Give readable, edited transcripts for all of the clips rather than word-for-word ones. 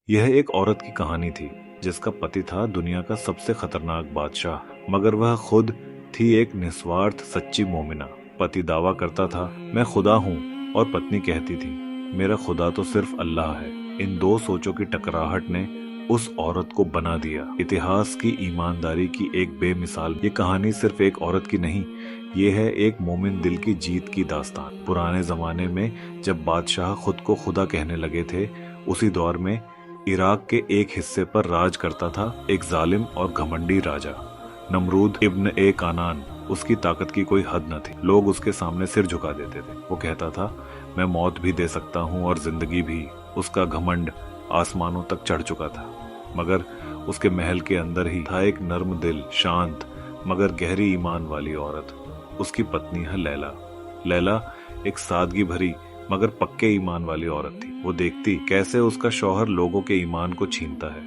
यह एक औरत की कहानी थी जिसका पति था दुनिया का सबसे खतरनाक बादशाह, मगर वह खुद थी एक निस्वार्थ सच्ची मोमिना। पति दावा करता था मैं खुदा हूँ और पत्नी कहती थी मेरा खुदा तो सिर्फ अल्लाह है। इन दो सोचों की टकराहट ने उस औरत को बना दिया इतिहास की ईमानदारी की एक बेमिसाल। ये कहानी सिर्फ एक औरत की नहीं, ये है एक मोमिन दिल की जीत की दास्तान। पुराने जमाने में जब बादशाह खुद को खुदा कहने लगे थे, उसी दौर में इराक के एक हिस्से पर राज करता था एक जालिम और घमंडी राजा, नमरूद इब्न ए कानान। उसकी ताकत की कोई हद न थी। लोग उसके सामने सिर झुका देते थे। वो कहता था मैं मौत भी दे सकता हूँ और जिंदगी भी। उसका घमंड आसमानों तक चढ़ चुका था, मगर उसके महल के अंदर ही था एक नर्म दिल, शांत मगर गहरी ईमान वाली औरत। उसकी पत्नी है लैला। लैला एक सादगी भरी मगर पक्के ईमान वाली औरत थी। वो देखती कैसे उसका शौहर लोगों के ईमान को छीनता है,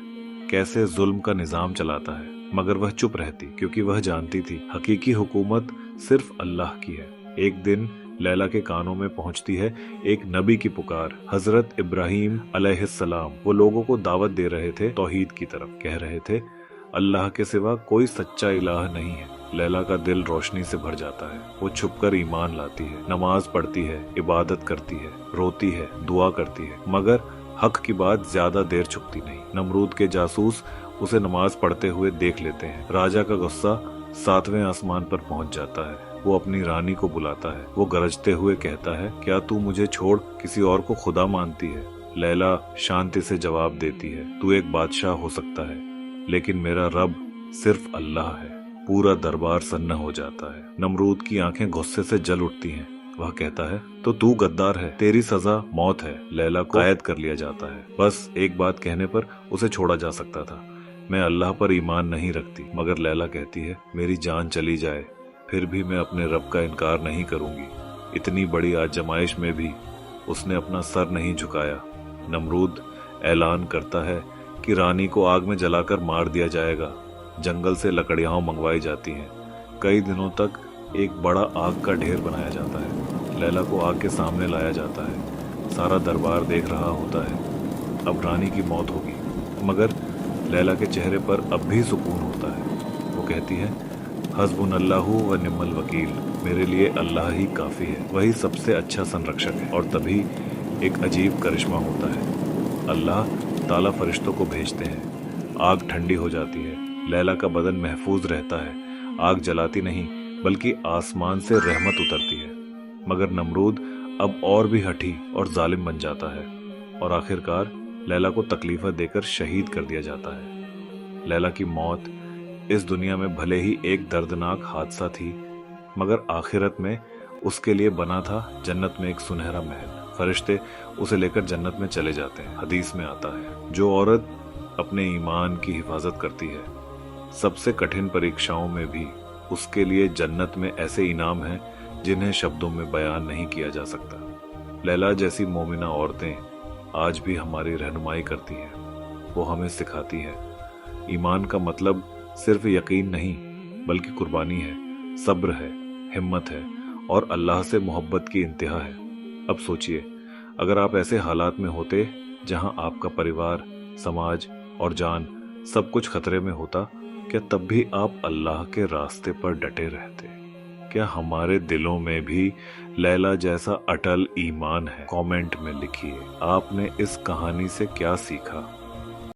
कैसे जुल्म का निजाम चलाता है, मगर वह चुप रहती क्योंकि वह जानती थी हकीकी हुकूमत सिर्फ अल्लाह की है। एक दिन लैला के कानों में पहुंचती है एक नबी की पुकार, हजरत इब्राहीम अलैहिस्सलाम। वो लोगों को दावत दे रहे थे तौहीद की तरफ। कह रहे थे अल्लाह के सिवा कोई सच्चा इलाह नहीं है। लैला का दिल रोशनी से भर जाता है। वो छुपकर ईमान लाती है, नमाज पढ़ती है, इबादत करती है, रोती है, दुआ करती है, मगर हक की बात ज्यादा देर छुपती नहीं। नमरूद के जासूस उसे नमाज पढ़ते हुए देख लेते हैं। राजा का गुस्सा 7वें आसमान पर पहुंच जाता है। वो अपनी रानी को बुलाता है। वो गरजते हुए कहता है क्या तू मुझे छोड़ किसी और को खुदा मानती है? लैला शांति से जवाब देती है तू एक बादशाह हो सकता है, लेकिन मेरा रब सिर्फ अल्लाह है। पूरा दरबार सन्ना हो जाता है। नमरूद की आंखें गुस्से से जल उठती हैं। वह कहता है तो तू गद्दार है, तेरी सजा मौत है। लैला को कैद कर लिया जाता है। बस एक बात कहने पर उसे छोड़ा जा सकता था, मैं अल्लाह पर ईमान नहीं रखती। मगर लैला कहती है मेरी जान चली जाए फिर भी मैं अपने रब का इनकार नहीं करूंगी। इतनी बड़ी आजमाइश में भी उसने अपना सर नहीं झुकाया। नमरूद ऐलान करता है कि रानी को आग में जलाकर मार दिया जाएगा। जंगल से लकड़ियां मंगवाई जाती हैं। कई दिनों तक एक बड़ा आग का ढेर बनाया जाता है। लैला को आग के सामने लाया जाता है। सारा दरबार देख रहा होता है। अब रानी की मौत होगी, मगर लैला के चेहरे पर अब भी सुकून होता है। वो कहती है हस्बुनल्लाहु व निअमल वकील, मेरे लिए अल्लाह ही काफ़ी है, वही सबसे अच्छा संरक्षक है। और तभी एक अजीब करिश्मा होता है। अल्लाह ताला फरिश्तों को भेजते हैं। आग ठंडी हो जाती है। लैला का बदन महफूज रहता है। आग जलाती नहीं बल्कि आसमान से रहमत उतरती है। मगर नमरूद अब और भी हठी और जालिम बन जाता है और आखिरकार लैला को तकलीफें देकर शहीद कर दिया जाता है। लैला की मौत इस दुनिया में भले ही एक दर्दनाक हादसा थी, मगर आखिरत में उसके लिए बना था जन्नत में एक सुनहरा महल। फरिश्ते उसे लेकर जन्नत में चले जाते हैं। हदीस में आता है जो औरत अपने ईमान की हिफाजत करती है, सबसे कठिन परीक्षाओं में भी उसके लिए जन्नत में ऐसे इनाम हैं जिन्हें शब्दों में बयान नहीं किया जा सकता। लैला जैसी मोमिना औरतें आज भी हमारी रहनुमाई करती हैं। वो हमें सिखाती है ईमान का मतलब सिर्फ यकीन नहीं बल्कि कुर्बानी है, सब्र है, हिम्मत है और अल्लाह से मोहब्बत की इंतहा है। अब सोचिए अगर आप ऐसे हालात में होते जहां आपका परिवार, समाज और जान सब कुछ खतरे में होता, क्या तब भी आप अल्लाह के रास्ते पर डटे रहते? क्या हमारे दिलों में भी लैला जैसा अटल ईमान है? कमेंट में लिखिए आपने इस कहानी से क्या सीखा।